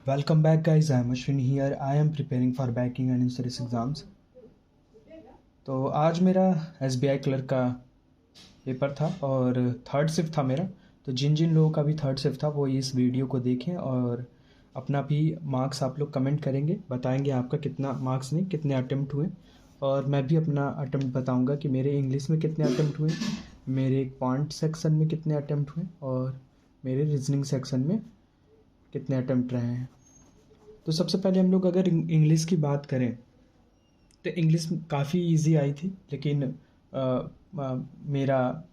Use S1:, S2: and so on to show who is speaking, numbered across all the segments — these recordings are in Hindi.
S1: Welcome back, guys. I'm Ashwin here. I am preparing for banking and insurance exams. तो आज मेरा SBI क्लर्क का पेपर था और थर्ड शिफ्ट था मेरा। तो जिन जिन लोगों का भी थर्ड शिफ्ट था वो इस वीडियो को देखें और अपना भी मार्क्स आप लोग कमेंट करेंगे, बताएंगे आपका कितना मार्क्स नहीं कितने अटेम्प्ट हुए। और मैं भी अपना अटेम्प्ट बताऊंगा कि मेरे इंग्लिश में कितने अटेम्प्ट हुए, मेरे क्वांट सेक्शन में कितने अटेम्प्ट हुए और मेरे रीजनिंग सेक्शन में कितने अटेम्प्ट रहे हैं। तो सबसे पहले हम लोग अगर इंग्लिश की बात करें तो इंग्लिश काफ़ी इजी आई थी, लेकिन मेरा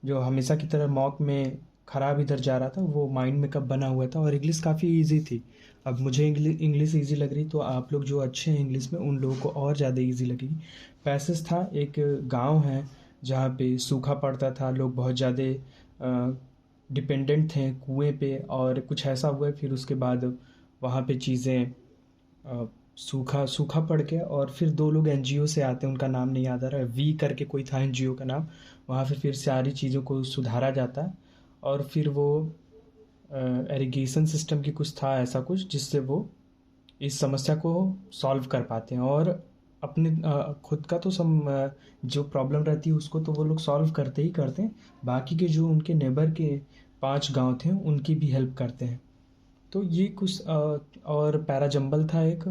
S1: जो हमेशा की तरह मॉक में ख़राब इधर जा रहा था वो माइंड में कब बना हुआ था। और इंग्लिश काफ़ी इजी थी। अब मुझे इंग्लिश इजी लग रही तो आप लोग जो अच्छे हैं इंग्लिश में उन लोगों को और ज़्यादा इजी लगेगी। पैसेज था, एक गांव है जहाँ पे सूखा पड़ता था, लोग बहुत ज़्यादा डिपेंडेंट थे कुएं पे, और कुछ ऐसा हुआ फिर उसके बाद वहाँ पे चीज़ें सूखा सूखा पड़ गया। और फिर दो लोग एनजीओ से आते हैं, उनका नाम नहीं याद आ रहा है, वी करके कोई था एनजीओ का नाम। वहाँ पे फिर सारी चीज़ों को सुधारा जाता है और फिर वो इरिगेशन सिस्टम की कुछ था ऐसा कुछ जिससे वो इस समस्या को सॉल्व कर पाते हैं। और अपने खुद का तो जो प्रॉब्लम रहती है उसको तो वो लोग सॉल्व करते ही करते हैं, बाकी के जो उनके नेबर के 5 गांव थे उनकी भी हेल्प करते हैं। तो ये कुछ और पैराजंबल था एक।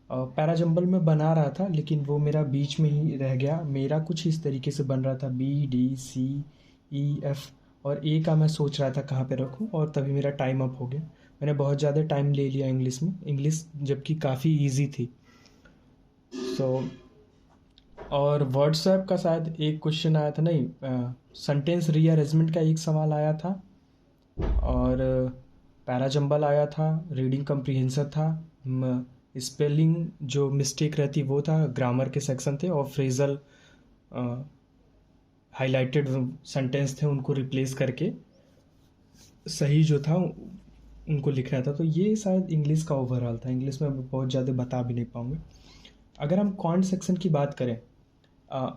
S1: पैराजंबल में बना रहा था लेकिन वो मेरा बीच में ही रह गया। मेरा कुछ इस तरीके से बन रहा था BDCEF, और ए का मैं सोच रहा था कहाँ पे रखूँ, और तभी मेरा टाइम अप हो गया। मैंने बहुत ज़्यादा टाइम ले लिया इंग्लिश में, इंग्लिश जबकि काफ़ी इजी थी। सो और व्हाट्सएप का शायद एक क्वेश्चन आया था, नहीं, सेंटेंस रीअरेंजमेंट का एक सवाल आया था, और पैराजंबल आया था, रीडिंग कम्प्रीहेंशन था, स्पेलिंग जो मिस्टेक रहती वो था, ग्रामर के सेक्शन थे, और फ्रेजल हाइलाइटेड सेंटेंस थे उनको रिप्लेस करके सही जो था उनको लिखना था। तो ये शायद इंग्लिश का ओवरऑल था। इंग्लिश में बहुत ज़्यादा बता भी नहीं पाऊँगा। अगर हम क्वांट सेक्शन की बात करें,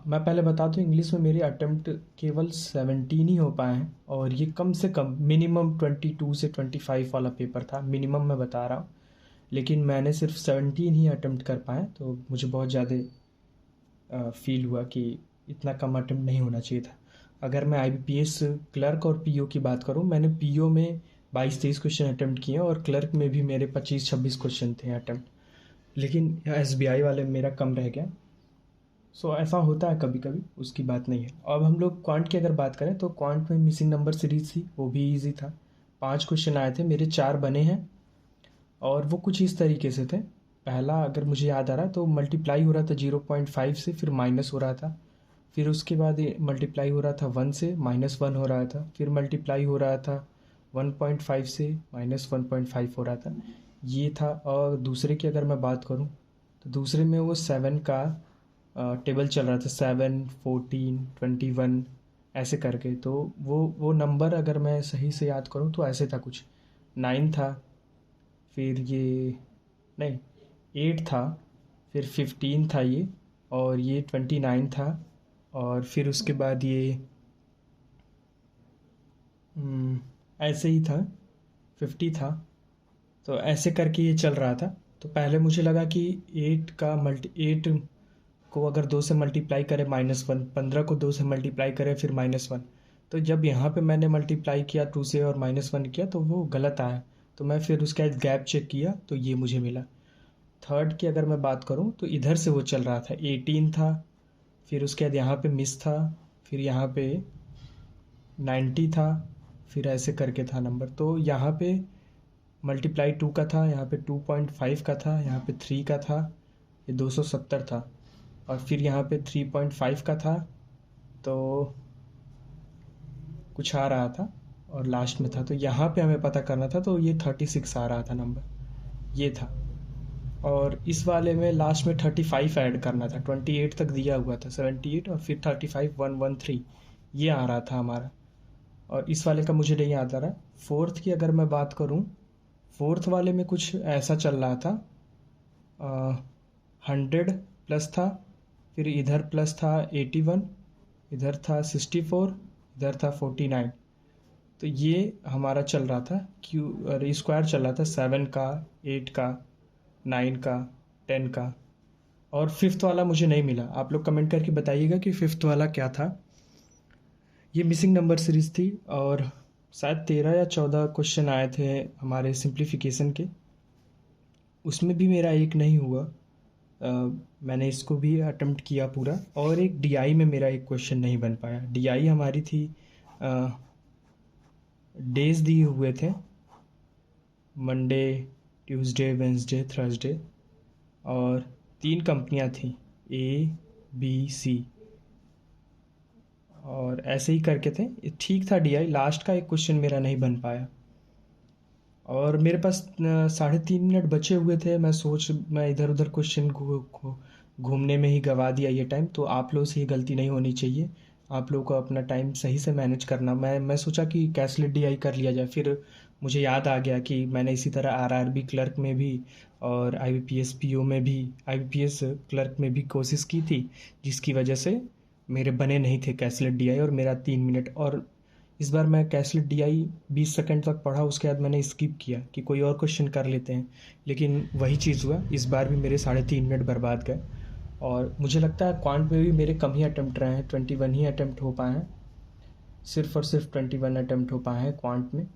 S1: मैं पहले बता दूं इंग्लिश में मेरे अटेम्प्ट केवल 17 ही हो पाए हैं, और ये कम से कम मिनिमम 22 से 25 वाला पेपर था, मिनिमम मैं बता रहा हूँ। लेकिन मैंने सिर्फ 17 ही अटेम्प्ट कर पाए, तो मुझे बहुत ज़्यादा फील हुआ कि इतना कम अटेम्प्ट नहीं होना चाहिए था। अगर मैं IBPS क्लर्क और PO की बात करूँ, मैंने PO में 22-23 क्वेश्चन अटेम्प्ट किए और क्लर्क में भी मेरे 25-26 क्वेश्चन थे अटेम्प्ट, लेकिन SBI वाले में मेरा कम रह गया। सो ऐसा होता है कभी कभी, उसकी बात नहीं है। अब हम लोग क्वांट की अगर बात करें तो क्वांट में मिसिंग नंबर सीरीज थी, वो भी इजी था। 5 क्वेश्चन आए थे, मेरे 4 बने हैं, और वो कुछ इस तरीके से थे। पहला अगर मुझे याद आ रहा है तो मल्टीप्लाई हो रहा था 0.5 से, फिर माइनस हो रहा था, फिर उसके बाद मल्टीप्लाई हो रहा था 1 से, -1 हो रहा था, फिर मल्टीप्लाई हो रहा था 1.5 से, -1.5 हो रहा था। ये था। और दूसरे की अगर मैं बात करूँ तो दूसरे में वो 7 का टेबल चल रहा था, 7, 14, 21 ऐसे करके। तो वो नंबर अगर मैं सही से याद करूँ तो ऐसे था कुछ, 9 था, फिर ये नहीं 8 था, फिर 15 था ये, और ये 29 था, और फिर उसके बाद ये ऐसे ही था, 50 था। तो ऐसे करके ये चल रहा था। तो पहले मुझे लगा कि 8 को अगर 2 से मल्टीप्लाई करें -1, 15 को 2 से मल्टीप्लाई करें फिर -1। तो जब यहाँ पे मैंने मल्टीप्लाई किया 2 से और -1 किया तो वो गलत आया। तो मैं फिर उसका गैप चेक किया तो ये मुझे मिला। थर्ड की अगर मैं बात करूँ तो इधर से वो चल रहा था, 18 था, फिर उसके बाद यहाँ पे मिस था, फिर यहाँ पे 90 था, फिर ऐसे करके था नंबर। तो यहाँ पे मल्टीप्लाई 2 का था, यहाँ पे 2.5 का था, यहाँ पे 3 का था, ये 270 था, और फिर यहाँ पे 3.5 का था, तो कुछ आ रहा था, और लास्ट में था। तो यहाँ पे हमें पता करना था, तो ये 36 आ रहा था नंबर, ये था। और इस वाले में लास्ट में 35 ऐड करना था, 28 तक दिया हुआ था, 78 और फिर 35 113 ये आ रहा था हमारा। और इस वाले का मुझे नहीं याद आ रहा। फोर्थ की अगर मैं बात करूँ, फोर्थ वाले में कुछ ऐसा चल रहा था, 100 प्लस था, फिर इधर प्लस था 81, इधर था 64, इधर था 49। तो ये हमारा चल रहा था क्यू स्क्वायर चल रहा था 7 का, 8 का, 9 का, 10 का, और फिफ्थ वाला मुझे नहीं मिला। आप लोग कमेंट करके बताइएगा कि फिफ्थ वाला क्या था। ये मिसिंग नंबर सीरीज़ थी और शायद 13 या 14 क्वेश्चन आए थे हमारे सिंप्लीफिकेशन के, उसमें भी मेरा एक नहीं हुआ। मैंने इसको भी अटेम्प्ट किया पूरा, और एक डीआई में मेरा एक क्वेश्चन नहीं बन पाया। डीआई हमारी थी, डेज दिए हुए थे, मंडे, ट्यूसडे, वेंसडे, थर्सडे, और 3 कंपनियां थी, ए, बी, सी, और ऐसे ही करके थे। ठीक था डीआई, लास्ट का एक क्वेश्चन मेरा नहीं बन पाया। और मेरे पास 3.5 मिनट बचे हुए थे। मैं इधर उधर क्वेश्चन घूमने में ही गवा दिया ये टाइम। तो आप लोगों से ये गलती नहीं होनी चाहिए। आप लोगों को अपना टाइम सही से मैनेज करना। मैं सोचा कि कैसलेट डीआई कर लिया जाए, फिर मुझे याद आ गया कि मैंने इसी तरह आरआरबी क्लर्क में भी और आईबीपीएस पीओ में भी, आईबीपीएस क्लर्क में भी कोशिश की थी, जिसकी वजह से मेरे बने नहीं थे कैसलेट डीआई, और मेरा 3 मिनट। और इस बार मैं कैसलेट डीआई 20 सेकंड तक पढ़ा, उसके बाद मैंने स्किप किया कि कोई और क्वेश्चन कर लेते हैं, लेकिन वही चीज़ हुआ। इस बार भी मेरे 3.5 मिनट बर्बाद गए। और मुझे लगता है क्वांट में भी मेरे कम ही अटैम्प्ट रहे हैं, 21 ही अटैम्प्ट हो पाए हैं, सिर्फ और सिर्फ 21 अटैम्प्ट हो पाए हैं क्वांट में।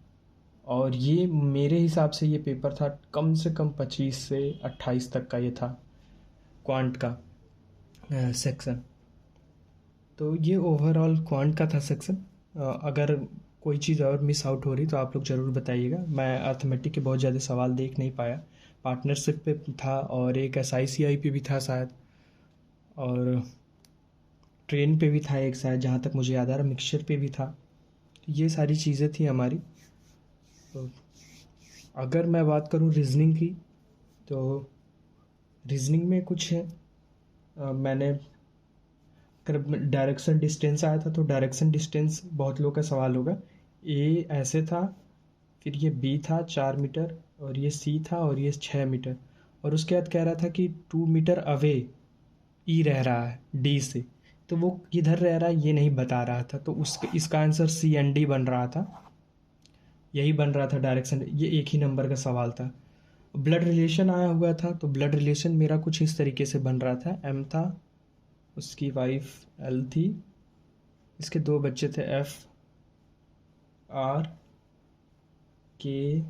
S1: और ये मेरे हिसाब से ये पेपर था कम से कम 25 से 28 तक का, ये था क्वांट का सेक्शन। तो ये ओवरऑल क्वांट का था सेक्शन। अगर कोई चीज़ और मिस आउट हो रही तो आप लोग ज़रूर बताइएगा। मैं अर्थमेटिक के बहुत ज़्यादा सवाल देख नहीं पाया। पार्टनरशिप पे था, और एक एसआईसीआई पे भी था शायद, और ट्रेन पे भी था एक शायद, जहाँ तक मुझे याद आ रहा, मिक्सचर पे भी था। तो ये सारी चीज़ें थी हमारी। तो अगर मैं बात करूँ रीजनिंग की, तो रीजनिंग में कुछ है, मैंने अगर डायरेक्शन डिस्टेंस आया था तो डायरेक्शन डिस्टेंस बहुत लोगों का सवाल होगा। ए ऐसे था, फिर ये बी था 4 मीटर, और ये सी था, और ये 6 मीटर, और उसके बाद कह रहा था कि 2 मीटर अवे ई रह रहा है डी से, तो वो किधर रह रहा है ये नहीं बता रहा था। तो इसका आंसर सी एन डी बन रहा था, यही बन रहा था डायरेक्शन। ये एक ही नंबर का सवाल था। ब्लड रिलेशन आया हुआ था, तो ब्लड रिलेशन मेरा कुछ इस तरीके से बन रहा था। एम था, उसकी वाइफ एल थी, इसके 2 बच्चे थे एफ, आर, के,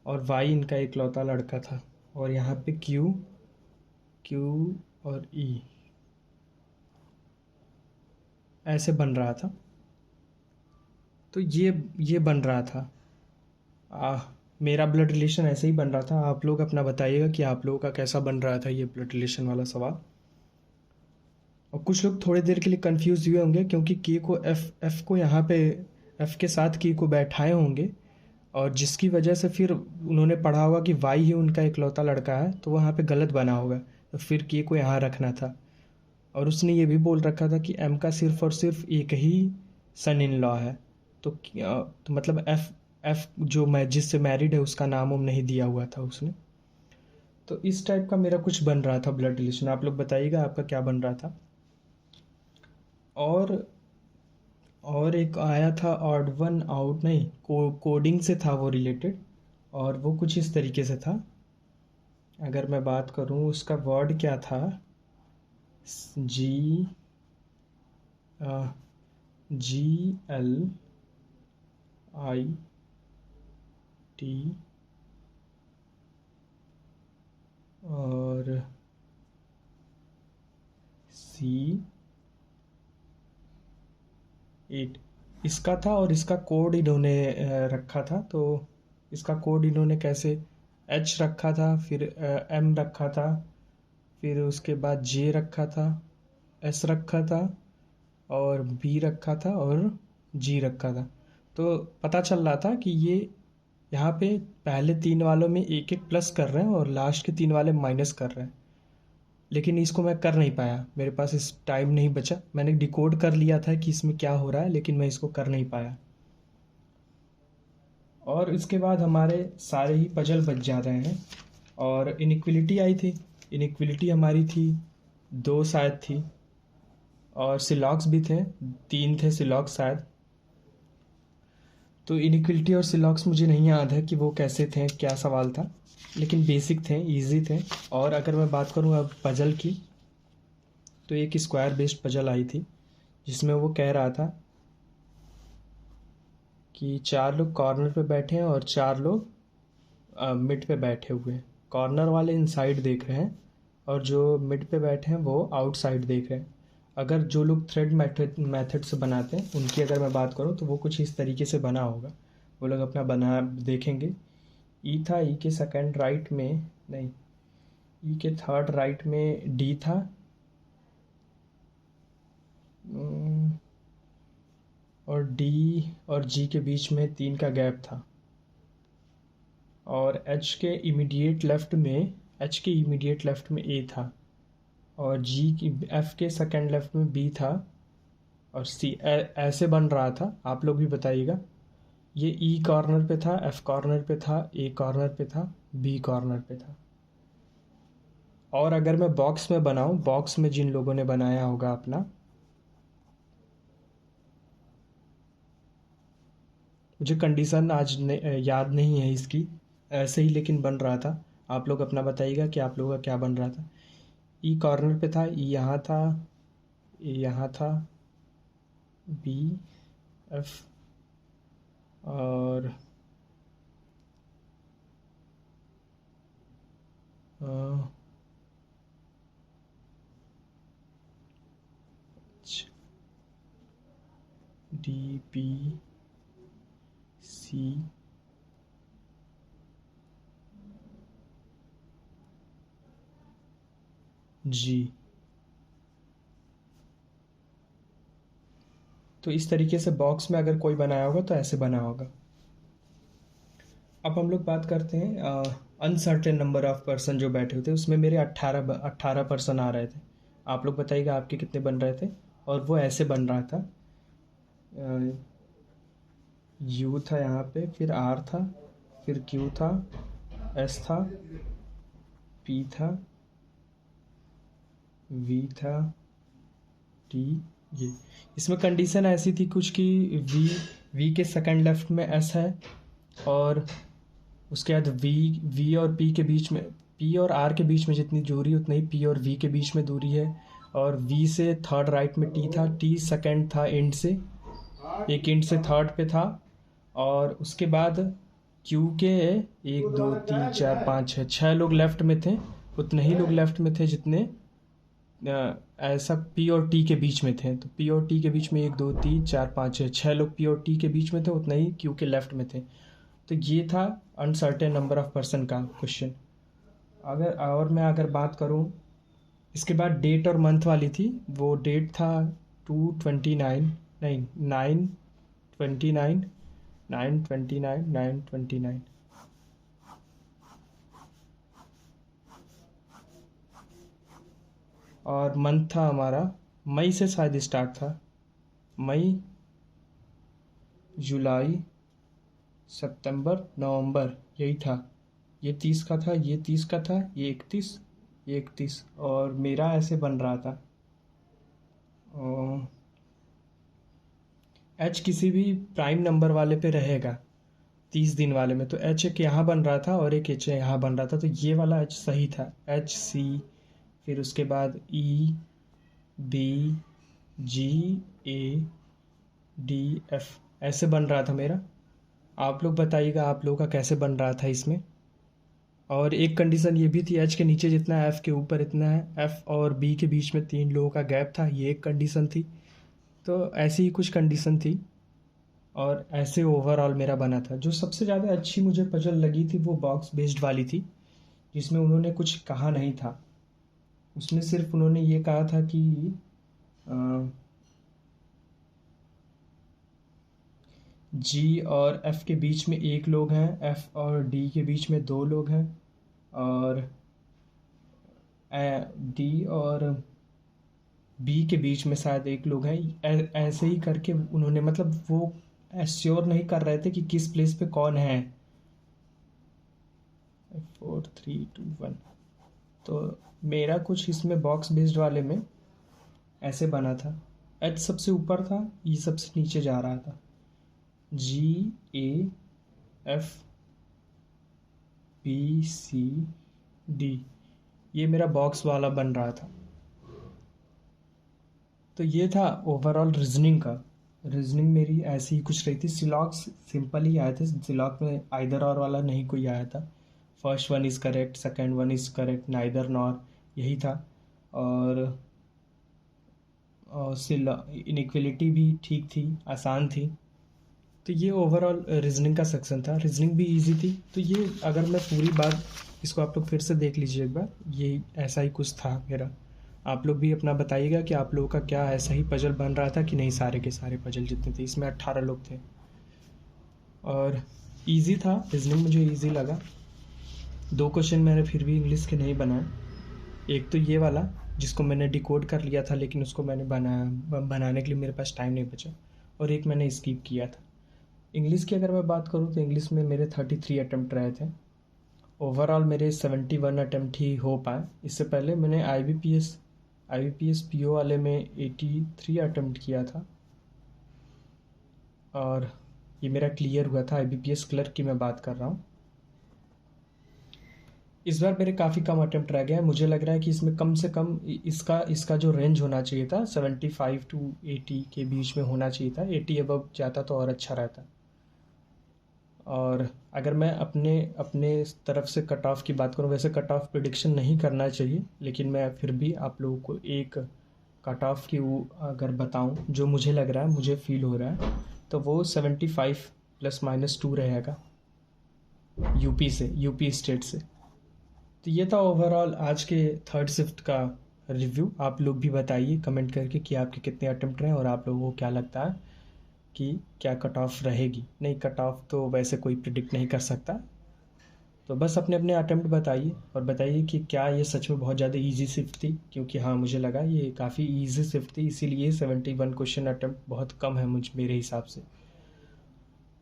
S1: और वाई इनका इकलौता लड़का था, और यहाँ पे क्यू, क्यू और ई ऐसे बन रहा था। तो ये बन रहा था। मेरा ब्लड रिलेशन ऐसे ही बन रहा था। आप लोग अपना बताइएगा कि आप लोगों का कैसा बन रहा था ये ब्लड रिलेशन वाला सवाल। और कुछ लोग थोड़ी देर के लिए कंफ्यूज हुए होंगे, क्योंकि के को एफ को यहाँ पे एफ के साथ के को बैठाए होंगे, और जिसकी वजह से फिर उन्होंने पढ़ा होगा कि वाई ही उनका इकलौता लड़का है, तो वहाँ पे गलत बना होगा, तो फिर के को यहाँ रखना था। और उसने ये भी बोल रखा था कि एम का सिर्फ और सिर्फ एक ही सन इन लॉ है, तो मतलब एफ एफ जो मैं जिससे मैरिड है उसका नाम उम नहीं दिया हुआ था उसने। तो इस टाइप का मेरा कुछ बन रहा था ब्लड रिलेशन। आप लोग बताइएगा आपका क्या बन रहा था। और और एक आया था ऑड वन आउट, नहीं कोडिंग से था वो रिलेटेड, और वो कुछ इस तरीके से था। अगर मैं बात करूँ उसका वर्ड क्या था, जी जी एल आई टी और सी 8, इसका था। और इसका कोड इन्होंने रखा था। तो इसका कोड इन्होंने कैसे, एच रखा था, फिर एम रखा था, फिर उसके बाद जे रखा था, एस रखा था, और बी रखा था, और जी रखा था। तो पता चल रहा था कि ये यहाँ पे पहले 3 वालों में एक एक प्लस कर रहे हैं, और लास्ट के 3 वाले माइनस कर रहे हैं। लेकिन इसको मैं कर नहीं पाया, मेरे पास इस टाइम नहीं बचा। मैंने डिकोड कर लिया था कि इसमें क्या हो रहा है, लेकिन मैं इसको कर नहीं पाया। और इसके बाद हमारे सारे ही पजल बच जा रहे हैं। और इनइक्वलिटी आई थी, इनइक्वलिटी हमारी थी 2 शायद थी, और सिलॉक्स भी थे, 3 थे सिलॉक्स शायद। तो इनइक्वलिटी और सिलॉक्स मुझे नहीं याद है कि वो कैसे थे, क्या सवाल था, लेकिन बेसिक थे, इजी थे। और अगर मैं बात करूँ अब पजल की, तो एक स्क्वायर बेस्ड पजल आई थी जिसमें वो कह रहा था कि 4 लोग कॉर्नर पे बैठे हैं और 4 लोग मिड पे बैठे हुए हैं। कॉर्नर वाले इनसाइड देख रहे हैं और जो मिड पे बैठे हैं वो आउटसाइड देख रहे हैं। अगर जो लोग थ्रेड मेथड से बनाते हैं उनकी अगर मैं बात करूँ तो वो कुछ इस तरीके से बना होगा। वो लोग अपना बना देखेंगे। ई था, ई के सेकंड राइट में नहीं, ई के थर्ड राइट में डी था, और डी और जी के बीच में 3 का गैप था। और एच के इमीडिएट लेफ्ट में ए था, और जी की एफ के सेकंड लेफ्ट में बी था, और सी ऐसे बन रहा था। आप लोग भी बताइएगा। ये ई कॉर्नर पे था, एफ कॉर्नर पे था, ए कॉर्नर पे था, बी कॉर्नर पे था। और अगर मैं बॉक्स में बनाऊं, बॉक्स में जिन लोगों ने बनाया होगा अपना, मुझे कंडीशन आज याद नहीं है इसकी, ऐसे ही लेकिन बन रहा था। आप लोग अपना बताइएगा कि आप लोगों का क्या बन रहा था। ई कॉर्नर पे था, ई यहाँ था, ए यहाँ था, बी एफ और डी बी सी जी। तो इस तरीके से बॉक्स में अगर कोई बनाया होगा तो ऐसे बना होगा। अब हम लोग बात करते हैं अनसर्टेन नंबर ऑफ पर्सन जो बैठे हुए थे। उसमें मेरे 18 पर्सन आ रहे थे। आप लोग बताइएगा आपके कितने बन रहे थे। और वो ऐसे बन रहा था, यू था यहाँ पे, फिर आर था, फिर क्यू था, एस था, पी था, वी था, टी, ये। इसमें कंडीशन ऐसी थी कुछ कि वी के सेकंड लेफ्ट में एस है, और उसके बाद वी और पी के बीच में, पी और आर के बीच में जितनी दूरी उतनी ही पी और वी के बीच में दूरी है। और वी से थर्ड राइट में टी था, टी सेकंड था एंड से, एक एंड से थर्ड पे था। और उसके बाद क्यू के 1 2 3 4 5 6 लोग लेफ्ट में थे। उतने ही लोग लेफ्ट में थे जितने ऐसा पी और टी के बीच में थे। तो पी और टी के बीच में 1 2 3 4 5 6 लोग पी और टी के बीच में थे, उतना ही क्यू के लेफ्ट में थे। तो ये था अनसर्टेन नंबर ऑफ पर्सन का क्वेश्चन। अगर बात करूँ, इसके बाद डेट और मंथ वाली थी। वो डेट था 2/29, नहीं 9/29, 9/29, 9/29। और मंथ था हमारा, मई से शायद स्टार्ट था, मई, जुलाई, सितंबर, नवंबर, यही था। ये 30 का था, ये 30 का था, ये 31, ये 31। और मेरा ऐसे बन रहा था, एच किसी भी प्राइम नंबर वाले पे रहेगा 30 दिन वाले में। तो एच एक यहाँ बन रहा था और एक एच यहाँ बन रहा था, तो ये वाला एच सही था, एच सी, फिर उसके बाद E B G A D F, ऐसे बन रहा था मेरा। आप लोग बताइएगा आप लोगों का कैसे बन रहा था इसमें। और एक कंडीशन ये भी थी, एच के नीचे जितना है एफ के ऊपर इतना है, एफ और बी के बीच में 3 लोगों का गैप था, ये एक कंडीशन थी। तो ऐसी ही कुछ कंडीशन थी, और ऐसे ओवरऑल मेरा बना था। जो सबसे ज़्यादा अच्छी मुझे पजल लगी थी वो बॉक्स बेस्ड वाली थी, जिसमें उन्होंने कुछ कहा नहीं था। उसमें सिर्फ उन्होंने ये कहा था कि जी और एफ के बीच में 1 लोग हैं, एफ और डी के बीच में 2 लोग हैं, और डी और बी के बीच में शायद 1 लोग हैं। ऐसे ही करके उन्होंने, मतलब वो एश्योर नहीं कर रहे थे कि किस प्लेस पे कौन है। 4 3 2 1। तो मेरा कुछ इसमें बॉक्स बेस्ड वाले में ऐसे बना था, एच सबसे ऊपर था, ई सबसे नीचे जा रहा था। GAFBCD, ये मेरा बॉक्स वाला बन रहा था। तो ये था ओवरऑल रीजनिंग का। रीजनिंग मेरी ऐसी ही कुछ रही थी। सिलॉक्स सिंपल ही आए थे। सिलॉक में आइदर और वाला नहीं कोई आया था। First one is correct, second one is correct, neither nor, यही था। और इनइक्वलिटी भी ठीक थी, आसान थी। तो ये ओवरऑल रीजनिंग का सेक्शन था। रीजनिंग भी इजी थी। तो ये अगर मैं पूरी बात इसको आप लोग फिर से देख लीजिए एक बार, ये ऐसा ही कुछ था मेरा। आप लोग भी अपना बताइएगा कि आप लोगों का क्या ऐसा ही पजल बन रहा था कि नहीं। सारे के सारे पजल जितने थे, इसमें 18 लोग थे और इजी था। रीजनिंग मुझे इजी लगा। 2 क्वेश्चन मैंने फिर भी इंग्लिश के नहीं बनाए। एक तो ये वाला जिसको मैंने डिकोड कर लिया था, लेकिन उसको मैंने बनाने के लिए मेरे पास टाइम नहीं बचा, और एक मैंने स्किप किया था। इंग्लिश की अगर मैं बात करूँ तो इंग्लिश में मेरे 33 अटैम्प्ट रहे थे। ओवरऑल मेरे 71 अटैम्प्ट ही हो पाए। इससे पहले मैंने IBPS PO वाले में 83 अटैम्प्ट किया था, और ये मेरा क्लियर हुआ था। IBPS क्लर्क की मैं बात कर रहा हूँ। इस बार मेरे काफ़ी कम अटैम्प्ट रह गए हैं। मुझे लग रहा है कि इसमें कम से कम इसका जो रेंज होना चाहिए था 75 to 80 के बीच में होना चाहिए था। 80 अबव जाता तो और अच्छा रहता। और अगर मैं अपने तरफ से कट ऑफ की बात करूं, वैसे कट ऑफ प्रिडिक्शन नहीं करना चाहिए, लेकिन मैं फिर भी आप लोगों को एक कट ऑफ की अगर बताऊं जो मुझे लग रहा है, मुझे फील हो रहा है, तो वो 75 ±2 रहेगा यूपी स्टेट से। तो ये था ओवरऑल आज के थर्ड शिफ्ट का रिव्यू। आप लोग भी बताइए कमेंट करके कि आपके कितने अटेम्प्ट रहे और आप लोगों को क्या लगता है कि क्या कट ऑफ रहेगी। नहीं, कट ऑफ तो वैसे कोई प्रिडिक्ट नहीं कर सकता। तो बस अपने अपने अटेम्प्ट बताइए, और बताइए कि क्या ये सच में बहुत ज़्यादा इजी शिफ्ट थी, क्योंकि हाँ मुझे लगा ये काफ़ी इजी शिफ्ट थी, इसीलिए 71 क्वेश्चन अटेम्प्ट बहुत कम है मेरे हिसाब से।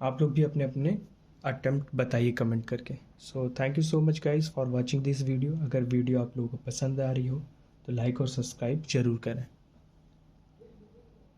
S1: आप लोग भी अपने अपने अटेम्प्ट बताइए कमेंट करके। So thank you so much guys for watching this video. अगर वीडियो आप लोगों को पसंद आ रही हो तो लाइक और सब्सक्राइब ज़रूर करें।